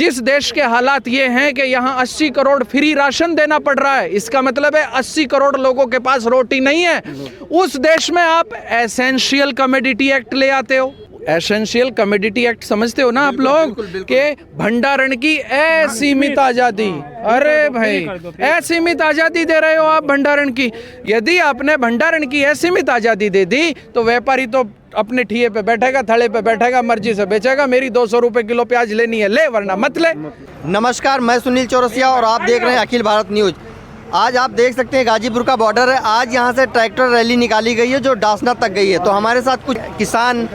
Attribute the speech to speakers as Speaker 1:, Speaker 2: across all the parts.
Speaker 1: जिस देश के हालात ये हैं कि यहाँ 80 करोड़ फ्री राशन देना पड़ रहा है, इसका मतलब है 80 करोड़ लोगों के पास रोटी नहीं है, उस देश में आप एसेंशियल कमोडिटी एक्ट ले आते हो। एसेंशियल कमोडिटी एक्ट समझते हो ना आप लोग, के भंडारण की असीमित आज़ादी। अरे भाई, असीमित आज़ादी दे रहे हो आप भंडारण की। यदि आपने भंडारण की असीमित आज़ादी दे दी तो व्यापारी तो अपने ठिये पे बैठेगा, थड़े पे बैठेगा, मर्जी से बेचेगा। मेरी 200 रुपए किलो प्याज लेनी है ले, वरना मत ले।
Speaker 2: नमस्कार, मैं सुनील चौरसिया और आप देख रहे हैं अखिल भारत न्यूज। आज आप देख सकते हैं गाजीपुर का बॉर्डर है। आज यहाँ से ट्रैक्टर रैली निकाली गई है जो डासना तक गई है। तो हमारे साथ कुछ किसान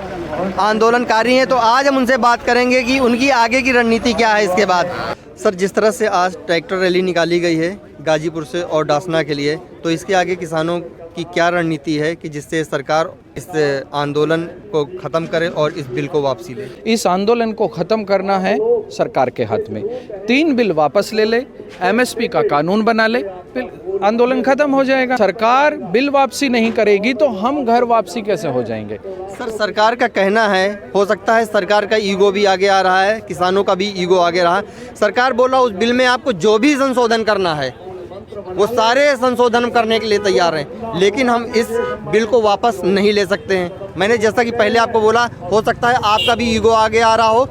Speaker 2: आंदोलनकारी हैं, तो आज हम उनसे बात करेंगे कि उनकी आगे की रणनीति क्या है इसके बाद। सर, जिस तरह से आज ट्रैक्टर रैली निकाली गई है गाजीपुर से और डासना के लिए, तो इसके आगे किसानों की क्या रणनीति है कि जिससे सरकार इस आंदोलन को ख़त्म करे और इस बिल को वापसी ले?
Speaker 1: इस आंदोलन को ख़त्म करना है सरकार के हाथ में। 3 बिल वापस ले ले, MSP का कानून बना ले, आंदोलन खत्म हो जाएगा। सरकार बिल वापसी नहीं करेगी तो हम घर वापसी कैसे हो जाएंगे?
Speaker 2: सर, सरकार का कहना है, हो सकता है सरकार का ईगो भी आगे आ रहा है, किसानों का भी ईगो आगे रहा है। सरकार बोला उस बिल में आपको जो भी संशोधन करना है वो सारे संशोधन करने के लिए तैयार हैं, लेकिन हम इस बिल को वापस नहीं ले सकते हैं। मैंने जैसा कि पहले आपको बोला, हो सकता है आपका भी ईगो आगे आ रहा हो,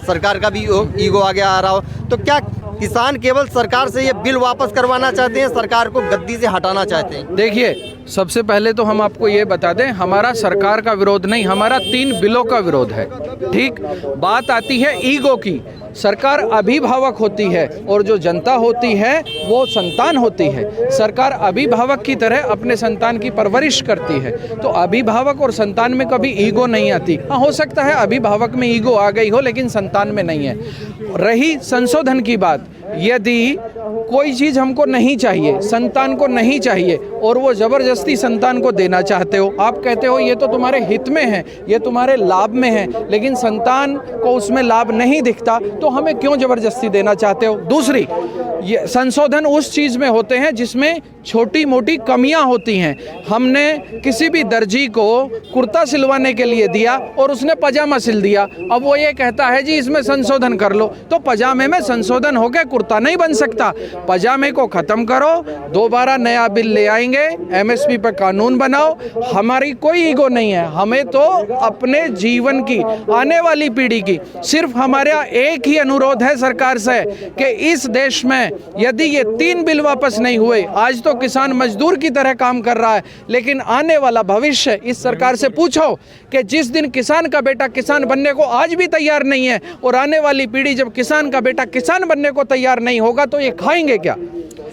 Speaker 2: सरकार का भी ईगो आगे आ रहा हो। तो क्या किसान केवल सरकार से ये बिल वापस करवाना चाहते हैं, सरकार को गद्दी से हटाना चाहते हैं?
Speaker 1: देखिए, सबसे पहले तो हम आपको ये बता दें, हमारा सरकार का विरोध नहीं, हमारा 3 बिलों का विरोध है। ठीक, बात आती है ईगो की। सरकार अभिभावक होती है और जो जनता होती है वो संतान होती है। सरकार अभिभावक की तरह अपने संतान की परवरिश करती है, तो अभिभावक और संतान में कभी ईगो नहीं आती। हाँ, हो सकता है अभिभावक में ईगो आ गई हो, लेकिन संतान में नहीं है। रही संशोधन की बात, यदि कोई चीज़ हमको नहीं चाहिए, संतान को नहीं चाहिए, और वो ज़बरदस्ती संतान को देना चाहते हो, आप कहते हो ये तो तुम्हारे हित में है, ये तुम्हारे लाभ में है, लेकिन संतान को उसमें लाभ नहीं दिखता, तो हमें क्यों ज़बरदस्ती देना चाहते हो? दूसरी, ये संशोधन उस चीज़ में होते हैं जिसमें छोटी मोटी कमियां होती हैं। हमने किसी भी दर्जी को कुर्ता सिलवाने के लिए दिया और उसने पजामा सिल दिया, अब वो ये कहता है जी इसमें संशोधन कर लो, तो पजामे में संशोधन हो गया, कुर्ता नहीं बन सकता। पजामे को ख़त्म करो, दोबारा नया बिल ले आएंगे, MSP पर कानून बनाओ। हमारी कोई ईगो नहीं है, हमें तो अपने जीवन की, आने वाली पीढ़ी की, सिर्फ हमारा एक ही अनुरोध है सरकार से कि इस देश में यदि ये 3 बिल वापस नहीं हुए, आज तो किसान मजदूर की तरह काम कर रहा है, लेकिन आने वाला भविष्य इस सरकार से पूछो कि जिस दिन किसान का बेटा किसान बनने को आज भी तैयार नहीं है, और आने वाली पीढ़ी जब किसान का बेटा किसान बनने को तैयार नहीं होगा तो ये खाएंगे क्या?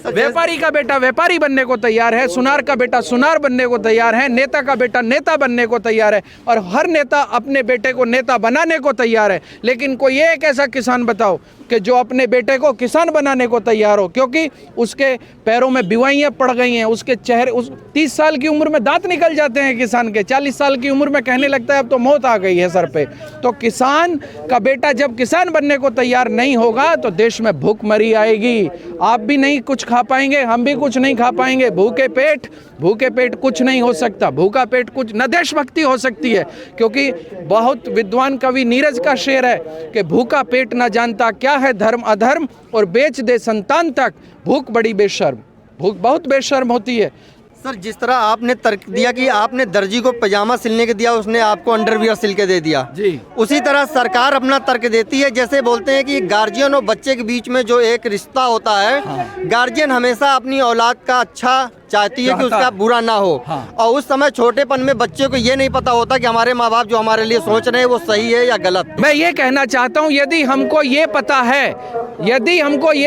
Speaker 1: व्यापारी का बेटा व्यापारी बनने को तैयार है, सुनार का बेटा सुनार बनने को तैयार है, नेता का बेटा नेता बनने को तैयार है, और हर नेता अपने बेटे को नेता बनाने को तैयार है। लेकिन कोई एक ऐसा किसान बताओ कि जो अपने बेटे को किसान बनाने को तैयार हो, क्योंकि उसके पैरों में बीमारियां पड़ गई हैं, उसके चेहरे, 30 साल की उम्र में दांत निकल जाते हैं किसान के, 40 साल की उम्र में कहने लगता है अब तो मौत आ गई है सर पे। तो किसान का बेटा जब किसान बनने को तैयार नहीं होगा तो देश में भूखमरी आएगी। आप भी नहीं कुछ खा पाएंगे, हम भी कुछ नहीं खा पाएंगे। भूखे पेट कुछ नहीं हो सकता, भूखा पेट कुछ न देशभक्ति हो सकती है, क्योंकि बहुत विद्वान कवि नीरज का शेर है कि भूखा पेट न जानता क्या है धर्म अधर्म, और बेच दे संतान तक भूख बड़ी बेशर्म। भूख बहुत बेशर्म होती है।
Speaker 2: सर, जिस तरह आपने तर्क दिया कि आपने दर्जी को पजामा सिलने के दिया, उसने आपको अंडरवियर सिल के दे दिया
Speaker 1: जी,
Speaker 2: उसी तरह सरकार अपना तर्क देती है। जैसे बोलते हैं कि गार्जियन और बच्चे के बीच में जो एक रिश्ता होता है, गार्जियन हमेशा अपनी औलाद का अच्छा चाहती है कि उसका बुरा ना हो। और उस समय छोटेपन में बच्चे को ये नहीं पता होता कि हमारे माँ बाप जो हमारे लिए सोच रहे हैं वो सही है या गलत।
Speaker 1: मैं ये कहना चाहता हूँ, यदि हमको ये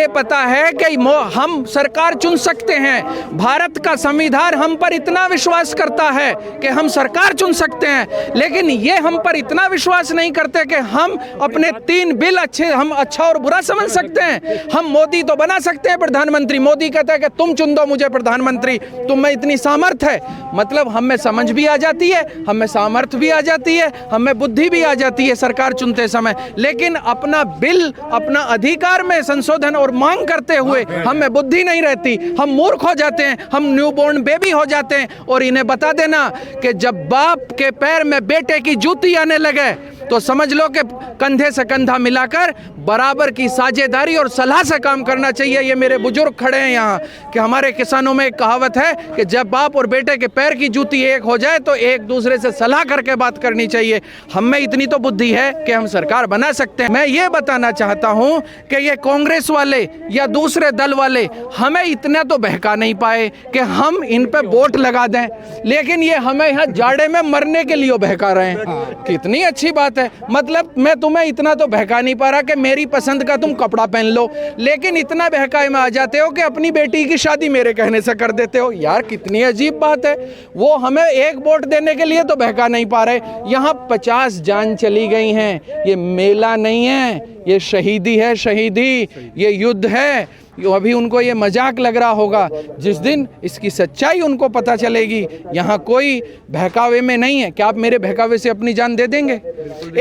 Speaker 1: पता है कि हम सरकार चुन सकते हैं, भारत का संविधान हम पर इतना विश्वास करता है कि हम सरकार चुन सकते हैं, लेकिन ये हम पर इतना विश्वास नहीं करते कि हम अपने 3 बिल हम अच्छा और बुरा समझ सकते हैं। हम मोदी तो बना सकते हैं प्रधानमंत्री, मोदी कहता है कि तुम चुन दो मुझे प्रधानमंत्री, तुम में इतनी सामर्थ्य है, मतलब हमें समझ भी आ जाती है, हमें सामर्थ्य भी आ जाती है, हमें बुद्धि भी आ जाती है सरकार चुनते समय, लेकिन अपना बिल, अपना अधिकार में संशोधन और मांग करते हुए हमें बुद्धि नहीं रहती, हम मूर्ख हो जाते हैं, हम न्यूबॉर्न बेबी हो जाते हैं। और इन्हें बता देना कि जब बाप के पैर में बेटे की जूती आने लगे तो समझ लो कि कंधे से कंधा मिलाकर बराबर की साझेदारी और सलाह से काम करना चाहिए। ये मेरे बुजुर्ग खड़े हैं यहाँ कि हमारे किसानों में एक कहावत है कि जब बाप और बेटे के पैर की जूती एक हो जाए तो एक दूसरे से सलाह करके बात करनी चाहिए। हम में इतनी तो बुद्धि है कि हम सरकार बना सकते हैं। मैं ये बताना चाहता हूँ कि ये कांग्रेस वाले या दूसरे दल वाले हमें इतना तो बहका नहीं पाए कि हम इन पे वोट लगा दें, लेकिन ये हमें यहाँ जाड़े में मरने के लिए बहका रहे हैं। कितनी अच्छी बात है। मतलब मैं तुम्हें इतना तो बहका नहीं पा रहा कि मेरी पसंद का तुम कपड़ा पहन लो, लेकिन इतना बहकाए में आ जाते हो कि अपनी बेटी की शादी मेरे कहने से कर देते हो। यार कितनी अजीब बात है। वो हमें एक वोट देने के लिए तो बहका नहीं पा रहे। यहाँ 50 जान चली गई हैं। ये मेला नहीं है, ये शहीदी है, शहीदी, ये युद्ध है। अभी उनको ये मजाक लग रहा होगा, जिस दिन इसकी सच्चाई उनको पता चलेगी। यहाँ कोई बहकावे में नहीं है। क्या आप मेरे बहकावे से अपनी जान दे देंगे?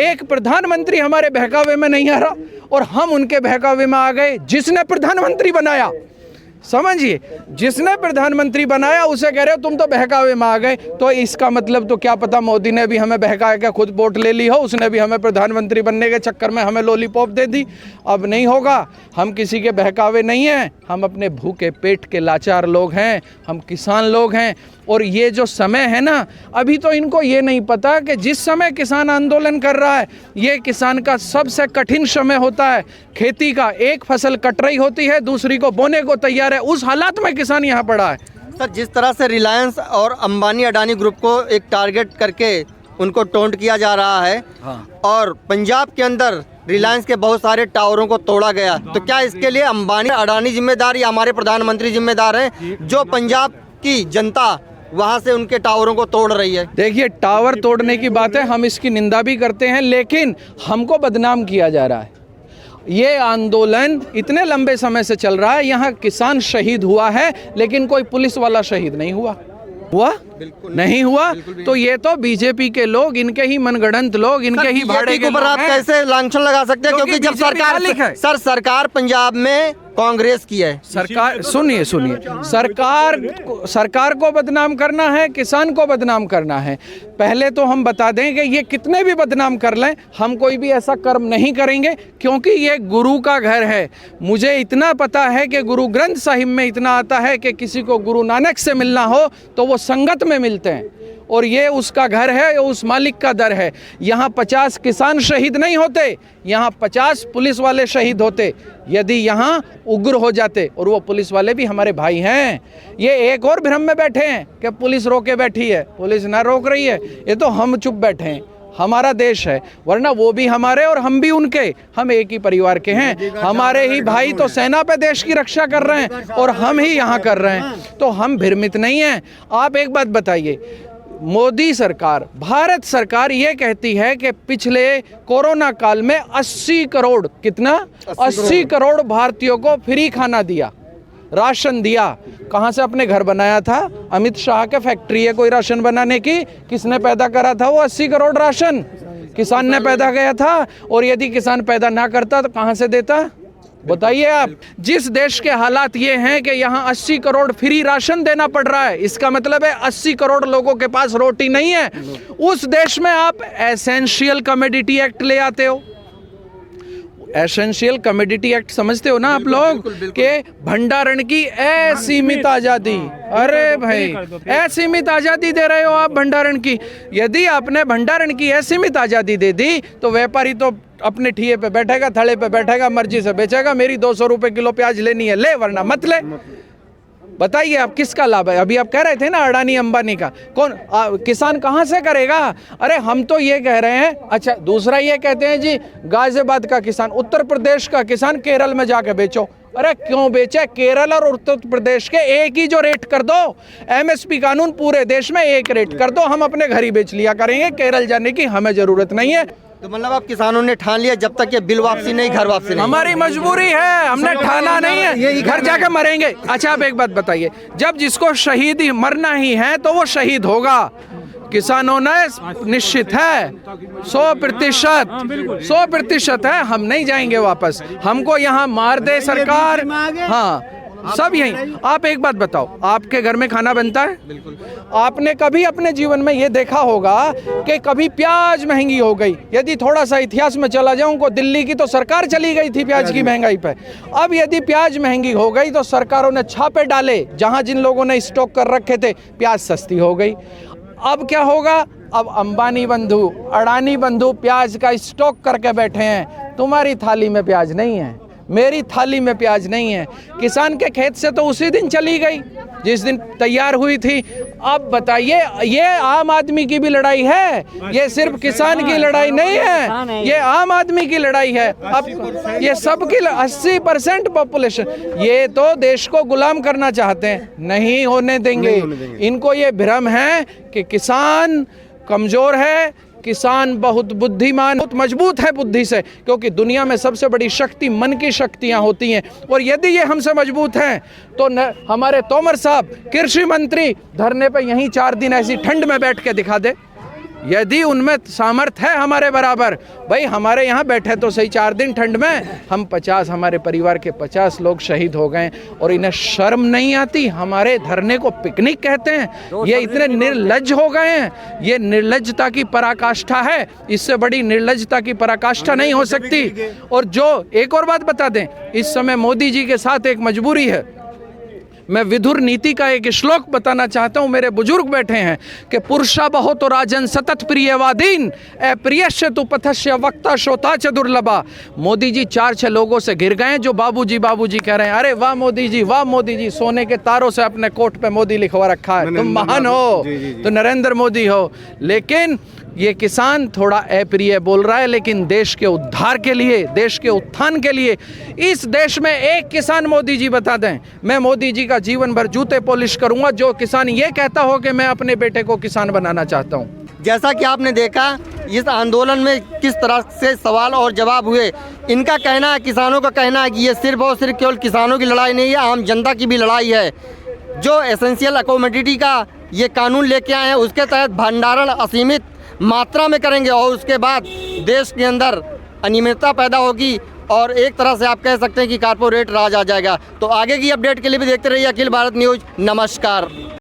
Speaker 1: एक प्रधानमंत्री हमारे बहकावे में नहीं आ रहा और हम उनके बहकावे में आ गए। जिसने प्रधानमंत्री बनाया, समझिए, जिसने प्रधानमंत्री बनाया उसे कह रहे हो तुम तो बहकावे में आ गए। तो इसका मतलब तो क्या पता मोदी ने भी हमें बहका के खुद वोट ले ली हो, उसने भी हमें प्रधानमंत्री बनने के चक्कर में हमें लॉलीपॉप दे दी। अब नहीं होगा। हम किसी के बहकावे नहीं हैं। हम अपने भूखे पेट के लाचार लोग हैं। हम किसान लोग हैं। और ये जो समय है ना, अभी तो इनको ये नहीं पता कि जिस समय किसान आंदोलन कर रहा है ये किसान का सबसे कठिन समय होता है। खेती का एक फसल कट रही होती है, दूसरी को बोने को तैयार है। उस हालात में किसान यहाँ पड़ा है।
Speaker 2: सर, जिस तरह से रिलायंस और अंबानी अडानी ग्रुप को एक टारगेट करके उनको टोंट किया जा रहा है, और पंजाब के अंदर रिलायंस के बहुत सारे टावरों को तोड़ा गया, तो क्या इसके लिए अंबानी अडानी जिम्मेदार या हमारे प्रधानमंत्री जिम्मेदार हैं जो पंजाब की जनता वहाँ से उनके टावरों को तोड़ रही है?
Speaker 1: देखिए, टावर तोड़ने की बात है, हम इसकी निंदा भी करते हैं, लेकिन हमको बदनाम किया जा रहा है। ये आंदोलन इतने लंबे समय से चल रहा है। यहाँ किसान शहीद हुआ है, लेकिन कोई पुलिस वाला शहीद नहीं हुआ। बिल्कुल नहीं हुआ। तो ये तो बीजेपी के लोग, इनके ही मनगढ़ंत लोग, इनके ही भाड़े के
Speaker 2: ऊपर आप कैसे लांछन लगा सकते हैं? क्योंकि जब सरकार पंजाब में कांग्रेस की है।
Speaker 1: सरकार, सुनिए, सरकार को बदनाम करना है, किसान को बदनाम करना है। पहले तो हम बता दें कि ये कितने भी बदनाम कर लें, हम कोई भी ऐसा कर्म नहीं करेंगे, क्योंकि ये गुरु का घर है। मुझे इतना पता है कि गुरु ग्रंथ साहिब में इतना आता है कि किसी को गुरु नानक से मिलना हो तो वो संगत में मिलते हैं, और ये उसका घर है, उस मालिक का दर है। यहाँ 50 किसान शहीद नहीं होते, यहाँ 50 पुलिस वाले शहीद होते। यदि यहाँ उग्र हो जाते, और वो पुलिस वाले भी हमारे भाई हैं। ये एक और भ्रम में बैठे हैं कि पुलिस रोके बैठी है। पुलिस ना रोक रही है, ये तो हम चुप बैठे हैं। हमारा देश है, वरना वो भी हमारे और हम भी उनके। हम एक ही परिवार के हैं। हमारे ही भाई तो सेना पे देश की रक्षा कर रहे हैं और हम ही यहाँ कर रहे हैं, तो हम भ्रमित नहीं हैं। आप एक बात बताइए, मोदी सरकार, भारत सरकार ये कहती है कि पिछले कोरोना काल में 80 करोड़, कितना, 80 करोड़ भारतीयों को फ्री खाना दिया, राशन दिया। कहाँ से? अपने घर बनाया था। अमित शाह के फैक्ट्री है कोई राशन बनाने की। किसने पैदा करा था वो 80 करोड़ राशन? किसान ने पैदा किया था। और यदि किसान पैदा ना करता तो कहाँ से देता? बताइए आप। जिस देश के हालात ये हैं कि यहाँ 80 करोड़ फ्री राशन देना पड़ रहा है, इसका मतलब है 80 करोड़ लोगों के पास रोटी नहीं है। उस देश में आप एसेंशियल कमोडिटी एक्ट ले आते हो। एसेंशियल कमोडिटी एक्ट समझते हो ना आप लोग, के भंडारण की असीमित आज़ादी। अरे भाई, असीमित आज़ादी दे रहे हो आप भंडारण की। यदि आपने भंडारण की असीमित आज़ादी दे दी तो व्यापारी तो अपने ठिये पे बैठेगा, थड़े पे बैठेगा, मर्जी से बेचेगा। मेरी 200 रुपए किलो प्याज लेनी है ले, वरना मत ले। बताइए आप किसका लाभ है? अभी आप कह रहे थे ना अडानी अंबानी का, कौन किसान कहाँ से करेगा? अरे हम तो ये कह रहे हैं। अच्छा, दूसरा ये कहते हैं जी गाजियाबाद का किसान, उत्तर प्रदेश का किसान केरल में जाके बेचो। अरे क्यों बेचे? केरल और उत्तर प्रदेश के एक ही जो रेट कर दो। एमएसपी कानून पूरे देश में एक रेट कर दो, हम अपने घर ही बेच लिया करेंगे। केरल जाने की हमें जरूरत नहीं है।
Speaker 2: तो मतलब आप किसानों ने ठान लिया जब तक ये बिल वापसी नहीं, घर वापसी नहीं?
Speaker 1: हमारी मजबूरी है, हमने ठाना नहीं है, घर जाकर मरेंगे। अच्छा, आप एक बात बताइए, जब जिसको शहीद ही मरना ही है तो वो शहीद होगा। किसानों ने निश्चित है 100% है, हम नहीं जाएंगे वापस। हमको यहाँ मार दे सरकार, हाँ सब यही। आप एक बात बताओ, आपके घर में खाना बनता है? बिल्कुल। आपने कभी अपने जीवन में ये देखा होगा कि कभी प्याज महंगी हो गई? यदि थोड़ा सा इतिहास में चला जाऊं को, दिल्ली की तो सरकार चली गई थी प्याज की महंगाई पे। अब यदि प्याज महंगी हो गई तो सरकारों ने छापे डाले, जहां जिन लोगों ने स्टॉक कर रखे थे प्याज सस्ती हो गई। अब क्या होगा? अब अंबानी बंधु, अडानी बंधु प्याज का स्टॉक करके बैठे हैं। तुम्हारी थाली में प्याज नहीं है, मेरी थाली में प्याज नहीं है। किसान के खेत से तो उसी दिन चली गई जिस दिन तैयार हुई थी। अब बताइए, ये आम आदमी की भी लड़ाई है, ये सिर्फ किसान की लड़ाई नहीं है, ये आम आदमी की लड़ाई है। अब ये सबकी 80% पॉपुलेशन, ये तो देश को गुलाम करना चाहते हैं, नहीं होने देंगे। इनको ये भ्रम है कि किसान कमजोर है, किसान बहुत बुद्धिमान, बहुत मजबूत है बुद्धि से, क्योंकि दुनिया में सबसे बड़ी शक्ति मन की शक्तियां होती हैं। और यदि ये हमसे मजबूत हैं तो हमारे तोमर साहब कृषि मंत्री धरने पे यहीं 4 दिन ऐसी ठंड में बैठ के दिखा दे। यदि उनमें सामर्थ्य है हमारे बराबर, भाई हमारे यहाँ बैठे तो सही 4 दिन ठंड में, हम 50, हमारे परिवार के 50 लोग शहीद हो गए और इन्हें शर्म नहीं आती? हमारे धरने को पिकनिक कहते हैं। ये इतने निर्लज्ज हो गए हैं, ये निर्लज्जता की पराकाष्ठा है, इससे बड़ी निर्लज्जता की पराकाष्ठा नहीं हो सकती। और जो एक और बात बता दें, इस समय मोदी जी के साथ एक मजबूरी है। मैं विधुर नीति का एक श्लोक बताना चाहता हूं, मेरे बुजुर्ग बैठे हैं कि पुरुषा बहुत राजन सतत प्रियवादीन अप्रियश्य तु पथस्य वक्ता श्रोता च दुर्लभा। मोदी जी 4-6 लोगों से घिर गए जो बाबूजी बाबूजी कह रहे हैं। अरे वाह मोदी जी, वाह मोदी जी, सोने के तारों से अपने कोट पे मोदी लिखवा रखा है, तुम महान हो, तो नरेंद्र मोदी हो। लेकिन ये किसान थोड़ा अप्रिय बोल रहा है, लेकिन देश के उद्धार के लिए, देश के उत्थान के लिए, इस देश में एक किसान मोदी जी बता दें, मैं मोदी जी का जीवन भर जूते पॉलिश करूंगा जो किसान ये कहता हो कि मैं अपने बेटे को किसान बनाना चाहता हूं।
Speaker 2: जैसा कि आपने देखा इस आंदोलन में किस तरह से सवाल और जवाब हुए। इनका कहना है, किसानों का कहना है कि ये सिर्फ और सिर्फ केवल किसानों की लड़ाई नहीं है, आम जनता की भी लड़ाई है। जो एसेंशियल अकोमोडिटी का ये कानून लेके आए हैं उसके तहत भंडारण असीमित मात्रा में करेंगे और उसके बाद देश के अंदर अनियमितता पैदा होगी और एक तरह से आप कह सकते हैं कि कारपोरेट राज आ जाएगा। तो आगे की अपडेट के लिए भी देखते रहिए अखिल भारत न्यूज़। नमस्कार।